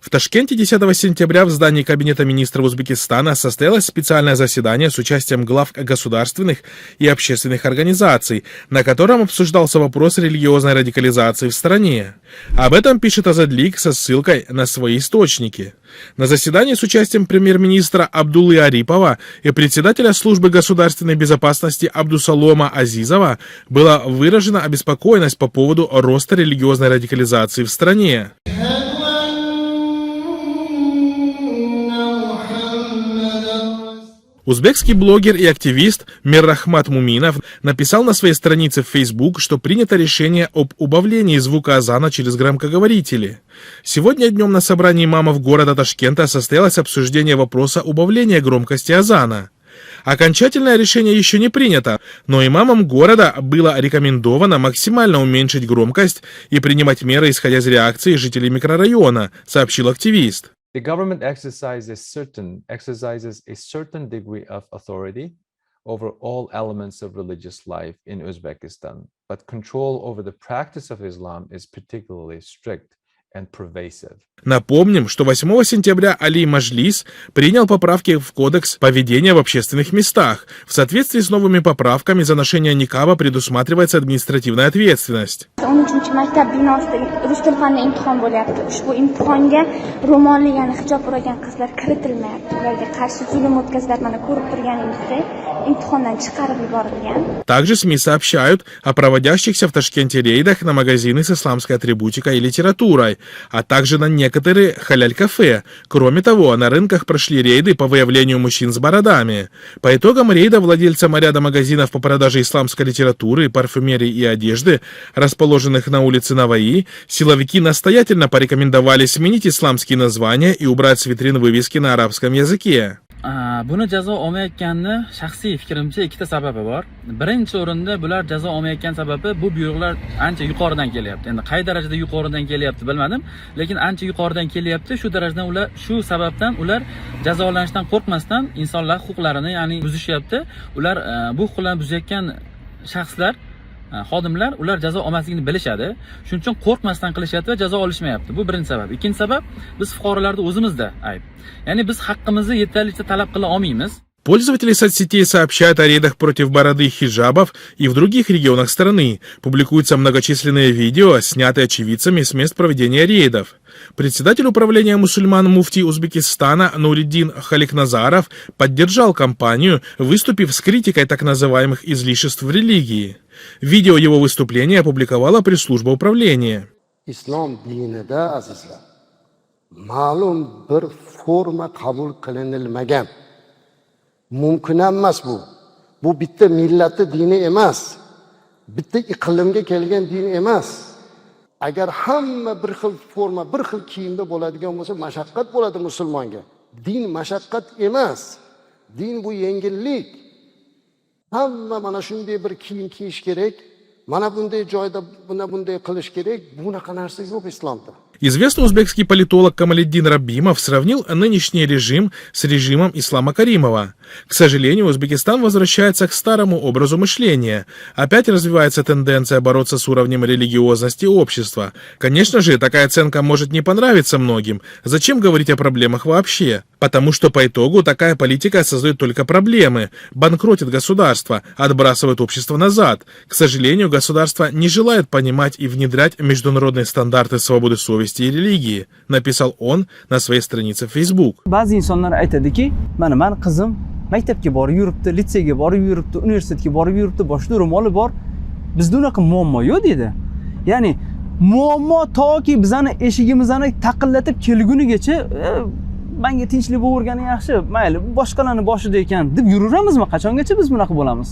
В Ташкенте 10 сентября в здании Кабинета министров Узбекистана состоялось специальное заседание с участием глав государственных и общественных организаций, на котором обсуждался вопрос религиозной радикализации в стране. Об этом пишет Азадлик со ссылкой на свои источники. На заседании с участием премьер-министра Абдуллы Арипова и председателя службы государственной безопасности Абдусалома Азизова была выражена обеспокоенность по поводу роста религиозной радикализации в стране. Узбекский блогер и активист Миррахмат Муминов написал на своей странице в Facebook, что принято решение об убавлении звука азана через громкоговорители. Сегодня днем на собрании имамов города Ташкента состоялось обсуждение вопроса убавления громкости азана. Окончательное решение еще не принято, но имамам города было рекомендовано максимально уменьшить громкость и принимать меры, исходя из реакции жителей микрорайона, сообщил активист. The government exercises a certain degree of authority over all elements of religious life in Uzbekistan, but control over the practice of Islam is particularly strict and pervasive. Напомним, что 8 сентября Али Маджлис принял поправки в Кодекс поведения в общественных местах. В соответствии с новыми поправками за ношение никаба предусматривается административная ответственность. Также СМИ сообщают о проводящихся в Ташкенте рейдах на магазины с исламской атрибутикой и литературой, а также на некоторые халяль-кафе. Кроме того, на рынках прошли рейды по выявлению мужчин с бородами. По итогам рейда владельцам ряда магазинов по продаже исламской литературы, парфюмерии и одежды, расположенных на улице Наваи, силовики настоятельно порекомендовали сменить исламские названия и убрать с витрин вывески на арабском языке. Buni jazo olmayotganni shaxsiy fikrimcha ikkita sababi bor. Birinchi o'rinda bular jazo olmayotgan sababi bu buyruqlar ancha yuqoridan kelyapti. Endi qay darajada yuqoridan kelyapti bilmadim, lekin ancha yuqoridan kelyapti. Shu darajadan ular shu sababdan ular jazolanishdan qo'rqmasdan insonlar huquqlarini, ya'ni buzishyapti. Ular bu huquqlarni buzayotgan shaxslar xodimlar ular jazo olmasligini bilishadi. Shuning uchun qo'rqmasdan qilishyapti va jazo olishmayapti. Bu birinchi sabab. Ikkinchi sabab biz fuqarolarda o'zimizda ayb. Ya'ni biz haqqimizni yetarlicha talab qila olmaymiz. Пользователи соцсетей сообщают о рейдах против бороды и хиджабов и в других регионах страны. Публикуются многочисленные видео, снятые очевидцами с мест проведения рейдов. Председатель управления мусульман муфти Узбекистана Нуриддин Халикназаров поддержал кампанию, выступив с критикой так называемых излишеств в религии. Видео его выступления опубликовала пресс-служба управления. Ислам dinida azizlar, ma'lum bir forma qabul qilinilmagan. Mumkin emas bu. Bu bitta millatning dini emas. Bitta iqlimga kelgan din emas. Agar hamma bir xil forma, bir xil kiyimda bo'ladigan bo'lsa, mashaqqat bo'ladi musulmonga. Din mashaqqat emas. Din bu yengillik. Hamma mana shunday bir kiyim kiyish kerak. Mana bunday joyda bunday qilish kerak. Bunaqa narsa yo'q islomda. Известный узбекский политолог Камалиддин Рабимов сравнил нынешний режим с режимом Ислама Каримова. К сожалению, Узбекистан возвращается к старому образу мышления. Опять развивается тенденция бороться с уровнем религиозности общества. Конечно же, такая оценка может не понравиться многим. Зачем говорить о проблемах вообще? Потому что по итогу такая политика создает только проблемы, банкротит государство, отбрасывает общество назад. К сожалению, государство не желает понимать и внедрять международные стандарты свободы совести и религии, написал он на своей странице в Facebook. Ba'zi insonlar aytadiki, mana qizim maktabga borib yuribdi, litseyga borib yuribdi, universitetga borib yuribdi, boshida ro'moli bor. Bizda unaqa muammo yo'q dedi. Ya'ni muammo toki bizani eshigimizni taqillatib kelgunigacha menga tinchlik bo'lgani yaxshi, mayli, boshqalarning boshida ekan deb yuraveramizmi? Qachongacha biz bunaqa bo'lamiz?